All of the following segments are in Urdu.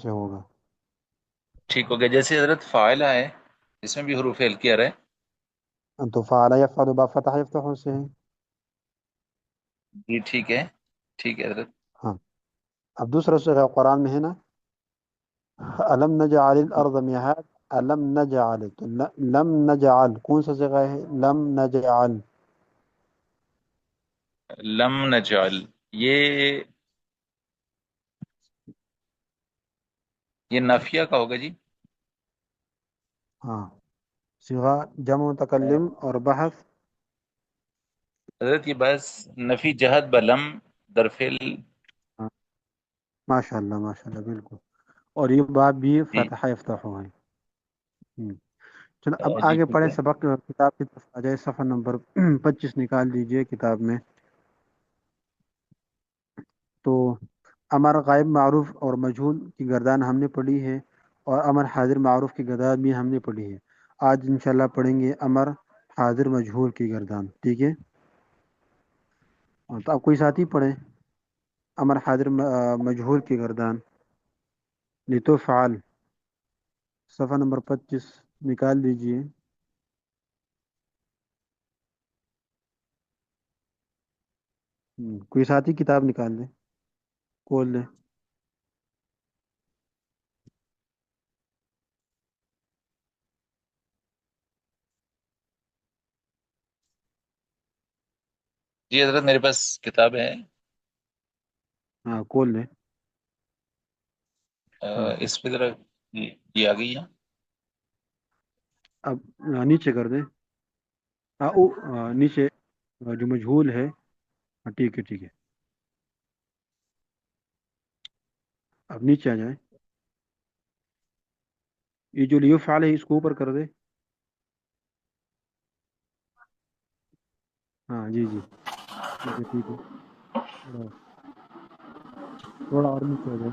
سے ہوگا؟ ٹھیک ہو گیا، جیسے حضرت فاعل ہے اس میں بھی حروف ہیل کیا رہے. تو فعل یفعل با فتح یفتح سے ہے. جی ٹھیک ہے، ٹھیک ہے حضرت. ہاں. اب دوسرا صیغہ قرآن میں ہے نا، الم نجعل الارض مہاد. الم نجعل، تو لم نجعل کون سا صیغہ ہے؟ لم نجعل. لم نجعل، یہ یہ نافیہ کا ہوگا جی. ہاں. صیغہ جمع متکلم اور بحث. حضرت یہ بس نفی جہت بلم درفل. ہاں. ماشاء اللہ ماشاء اللہ بالکل. اور یہ بات بھی جی فتح یفتح ہے. چلو اب جی آگے ٹھیک پڑھیں ہے. سبق. کتاب کی طرف آ جائے، صفحہ نمبر 25 نکال دیجئے کتاب میں. تو امر غائب معروف اور مجہول کی گردان ہم نے پڑھی ہے، اور امر حاضر معروف کی گردان بھی ہم نے پڑھی ہے. آج انشاءاللہ پڑھیں گے امر حاضر مجہول کی گردان. ٹھیک ہے. تو اب کوئی ساتھی پڑھیں امر حاضر مجہول کی گردان. لتفعل، صفحہ نمبر 25 نکال دیجئے. کوئی ساتھی کتاب نکال دیں، کھول لیں. جی حضرت میرے پاس کتاب ہے. ہاں کھول لیں. ہاں. اس پہ ذرا. جی جی آ گئی ہے. اب نیچے کر دیں. نیچے جو مجہول ہے. ہاں ٹھیک ہے ٹھیک ہے. اب نیچے آ جائیں. یہ جو لیفعل ہے اس کو اوپر کر دے. ہاں جی جی ٹھیک ہے ٹھیک ہے. تھوڑا تھوڑا اور نیچے آ جائے.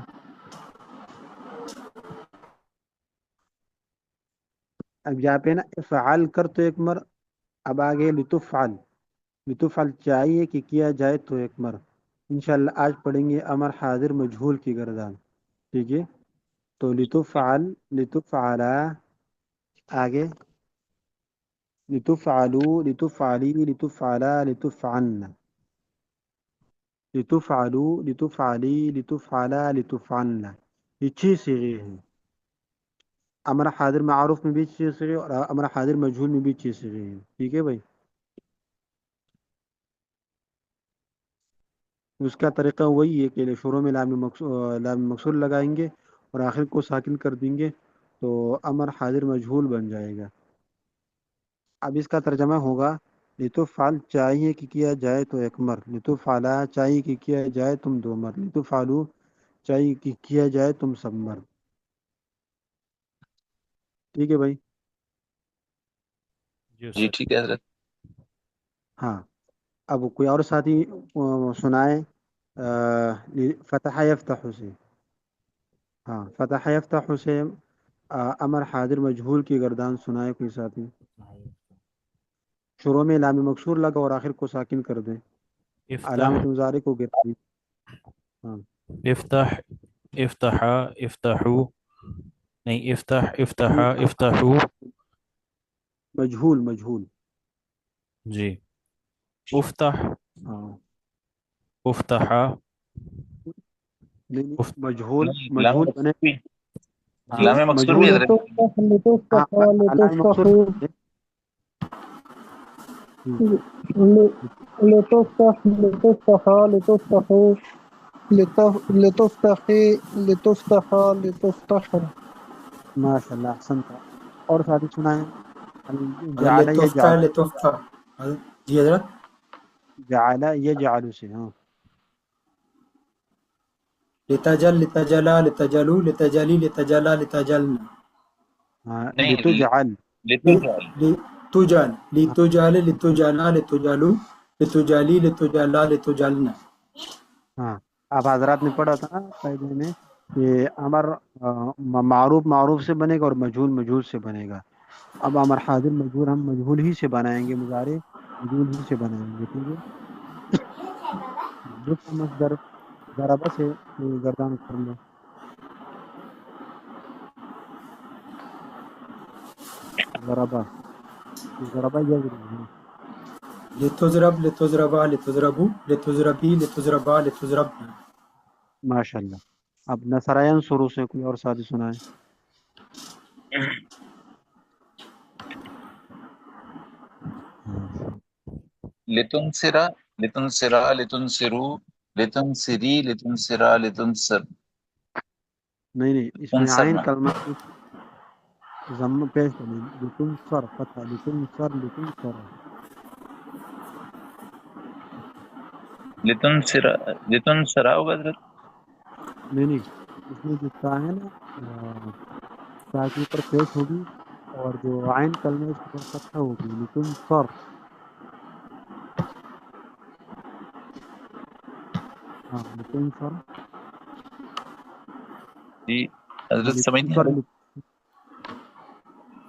اب یہاں پہ نا افعال کر تو ایک مر. اب آگے لتفعل. لتفعل چاہیے کہ کیا جائے تو ایک مر. انشاءاللہ آج پڑھیں گے امر حاضر مجہول کی گردان. ٹھیک ہے. تو لتفعل، لتفعلا، آگے لتفعلوا، لتفعلی، لتفعلا، لتفعلن. لتفعلوا، لتفعلی، لتفعلا، لتفعلن. یہ 6 صیغے ہیں. امر حاضر معروف میں بھی 6 صیغے اور امر حاضر مجہول میں بھی 6 صیغے ہیں. ٹھیک ہے بھائی. اس کا طریقہ وہی ہے کہ شروع میں لام مکسور لگائیں گے اور آخر کو ساکن کر دیں گے تو امر حاضر مجہول بن جائے گا. اب اس کا ترجمہ ہوگا لتفعل چاہیے کہ کیا جائے تو ایک مر. لتفعلا چاہیے کہ کیا جائے تم 2 مر. لتفعلوا چاہیے کہ کیا جائے تم سب مر. ٹھیک ہے بھائی. جی جی استاد. ٹھیک ہے حضرت. ہاں. اب کوئی اور ساتھی سنائے فتح یفتح سے. ہاں فتح یفتح سے امر حاضر مجہول کی گردان سنائے کوئی ساتھی. شروع میں لام مکسور لگا اور آخر کو ساکن کر دیں. افتح، علامت مضارع کو گرا دی. ہاں. افتح، افتحا، افتحو، نہیں افتح، افتحا، افتحو. مجہول مجہول. جی. افتح، ہاں. افتحا، نہیں اف... مجہول نہیں لام مجہول بنے. مقصور بھی. ہاں لام مقصور بھی مجہول. حضرت. لتفتح ہاں لتفتح علامت مقصور. لتفتحوا لتفتح لتفتحا لتفتحوا لتفتحي لتفتحا لتفتحوا. ماشاء اللہ احسن تھا. اور ساتھی سنائیں. حضرت جعل لطفتہ یجعل. لطفتہ. جی حضرت. جعل یجعل سے. ہاں. لتجل لتجلا لتجلو لتجلی لتجلا لتجلن. ہاں نہیں لتجعل. لتجعل. لتجل ہاں. لتجل لتجلا لتجلو لتجلی لتجلا لتجلن. ہاں. اب حضرات نے پڑھا تھا نا قاعدے میں کہ امر معروف معروف سے بنے گا اور مجہول مجہول سے بنے گا. اب امر حاضر مجہول ہم مجہول ہی سے بنائیں گے. مضارع مجہول ہی سے بنائیں گے. ٹھیک ہے. دوسرا مصدر ضربہ سے گردان کر لیں. ضربا ضربا یضرب لتضرب لتضربا لتضربو لتضربی لتضربا لتضربنا. ماشاء اللہ. اب نصرائن شروع سے کوئی اور ساتھی سنائے. لتنصرا لتنصرا لتنصرو لتنصری لتنصرا لتنصر نہیں اس میں عین تنصرنا. کلمہ ضم پیش کریں. لتنصر فتح لتنصر لتنصر. لتنصرا ہوگا حضرت. نہیں اس میں جو تا ہے نا تا کے اوپر پیش ہوگی اور جو عین کلمہ ہے اس کے اوپر فتح ہوگی. لتنصر. ہاں لتنصر. جی حضرت سمجھ نہیں آ لتنصر رہا.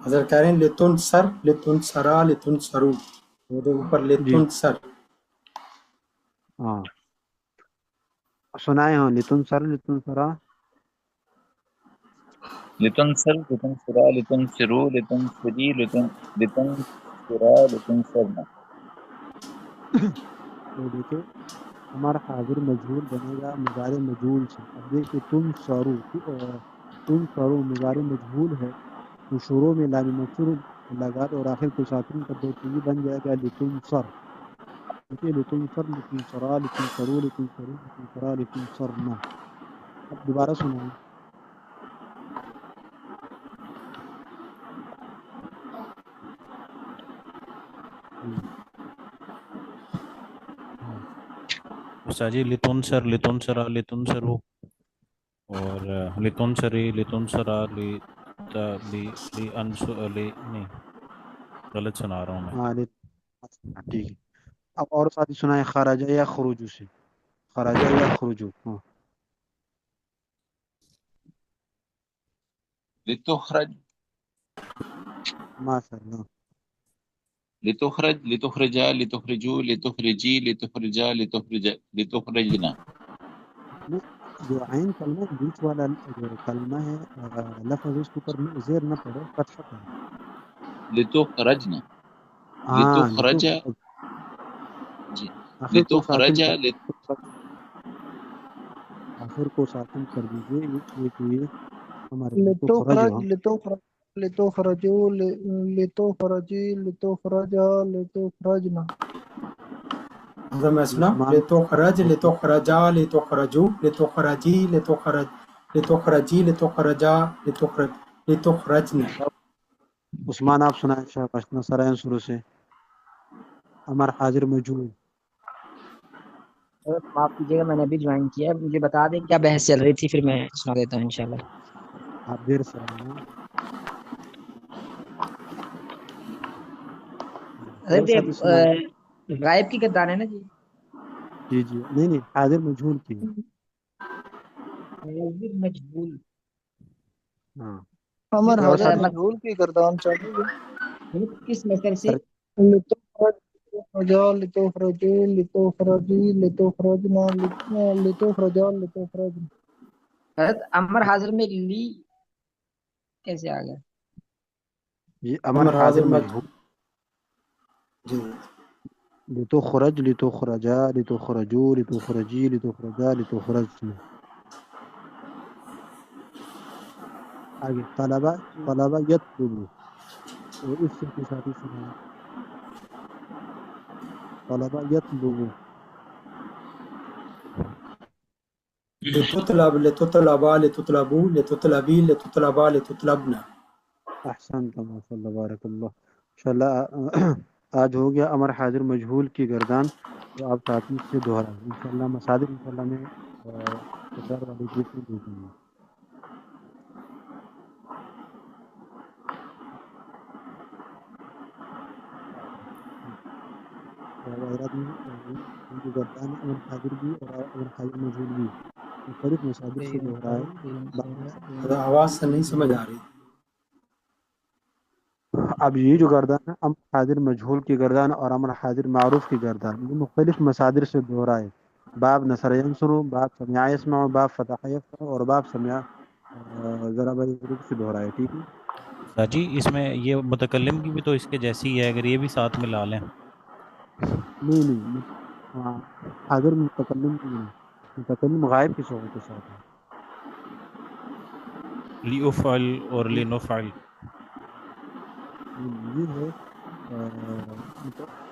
حضرت کہہ رہے ہیں لتنصر لتنصرا لتنصرو، وہ جو اوپر جی لتنصر. ہاں سنائے ہوں. لتنصر لتنصرا. لتنصر لتنصرا لتنصرو لتنصری لتنصرا لتنصرنا. تو دیکھیں ہمارا حاضر مجہول بنے گا مضارع مجہول سے. اب دیکھیں تم سارو مضارع مجہول ہے تو شروع میں لام مکسور لگا دو اور آخر کو ساکن کر دو تو یہ بن جائے گا لتنصر. ٹھیک ہے. لتنصر لتنصرا لتنصرو لتنصری لتنصرا لتنصرنا. اب دوبارہ سنائیں. ہاں استاد جی لتنصر لتنصرا لتنصرو اور لتنصری لتنصرا نہیں غلط سنا رہا ہوں میں. ہاں ٹھیک ہے. اب اور ساتھی سنائیں خراجہ یا خروجو سے. خراجہ یا خروجو. ہاں لتخرج ماشاء اللہ. لتخرج لتخرجا لتخرجو لتخرجی لتخرجا لتخرجنا. نہیں جو عین کلمہ ہے بیچ والا جو کلمہ ہے لفظ اس کے اوپر زیر نہ پڑے فتح پڑے. لتخرجنا ہاں لتخرج جی آخر کو ساکن لتخرج کر آخر کو ساکن کر دیجئے. یہ ہمارے لتخرج لتخرج لتخرج لتخرجوا لتخرجي لتخرجا لتخرجنا. حضرت میں سنا عثمان لتخرج لتخرجا لتخرجو لتخرجی لتخرج لتخرجی لتخرجا لتخرجنا. عثمان آپ سنائیں شاہ نصرائن شروع سے. امر حاضر مجہول. معاف کیجیے گا میں نے ابھی جوائن کیا ہے، مجھے بتا دیں کیا بحث چل رہی تھی، پھر میں سنا دیتا ہوں انشاءاللہ. آپ دیر سے آئے ہیں. اور حضرت ساتھی سنائیں. غائب کی گردان ہے نا جی. جی نہیں حاضر مجہول کی. حاضر مجہول ہاں امر اور حاضر ساتھی مجہول کی گردان چاہیے. کس مثل سے؟ لتخرج لتخرجا لتخرجوا لتخرجي لتخرجنا لتخرجا لتخرجنا. حضرت امر حاضر میں لی کیسے آ گیا؟ یہ امر حاضر مجہول. جی لتخرج لتخرجا لتخرجو لتخرجی لتخرجا لتخرجنا. آگے طلبہ یطلبو. تو اس سے کے ساتھی سنائیں. طلبہ یطلبو. لتطلب لتطلبا لتطلبو لتطلبی لتطلبا لتطلبنا. احسنت ماشاء اللہ بارک اللہ. انشاءاللہ آج ہو گیا امر حاضر مجہول کی گردان. تو آپ ساتھی سے دہرائیں انشاءاللہ. مصادر انشاءاللہ میں تکرار والے گروپ میں بھیج دوں گا. حضرات میں ان کی گردان امر حاضر بھی اور امر حاضر مجہول بھی مختلف مصادر سے دہرائے. حضرت آواز سے نہیں سمجھ آ رہی. اب یہ جو گردان ہے امر حاضر مجہول کی گردان اور امر حاضر معروف کی گردان یہ مختلف مصادر سے دہرائے. باب نصر ینصرو، باب سمع یسمع، باب فتح یفتح اور باب سمع ضرب یضرب سے دہرائے. ٹھیک ہے. جی اس میں یہ متکلم کی بھی تو اس کے جیسی ہی ہے، اگر یہ بھی ساتھ میں لا لیں. نہیں نہیں، ہاں، حاضر متکلم کی نہیں، متکلم غائب کے صيغوں کے ساتھ ہے. لیوفعل اور لنفعل. یہ ہے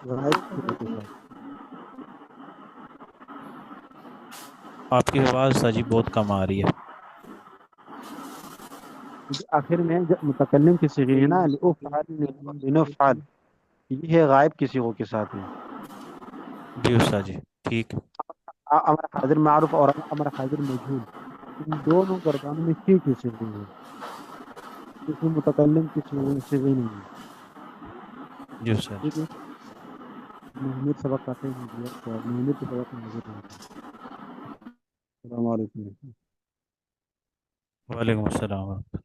غائب کے صيغوں کے ساتھ. آپ کی آواز ساجی بہت کم آ رہی ہے. آخر میں جب متکلم کی صيغے ہے نا لأفعل لنفعل، یہ ہے غائب کے صيغوں کے ساتھ ہے. جی استاد جی ٹھیک. امر حاضر معروف اور امر حاضر مجہول، ان دونوں گردانوں میں ٹھیک ہی صيغے ہیں، اس میں متکلم کی صيغے نہیں ہیں. جی استاد جی. ٹھیک ہے. محمد سبق کہتے ہیں دیا تو محمد کے سبق میں حاضر ہیں. السلام علیکم. وعلیکم السلام ورحمۃ اللہ.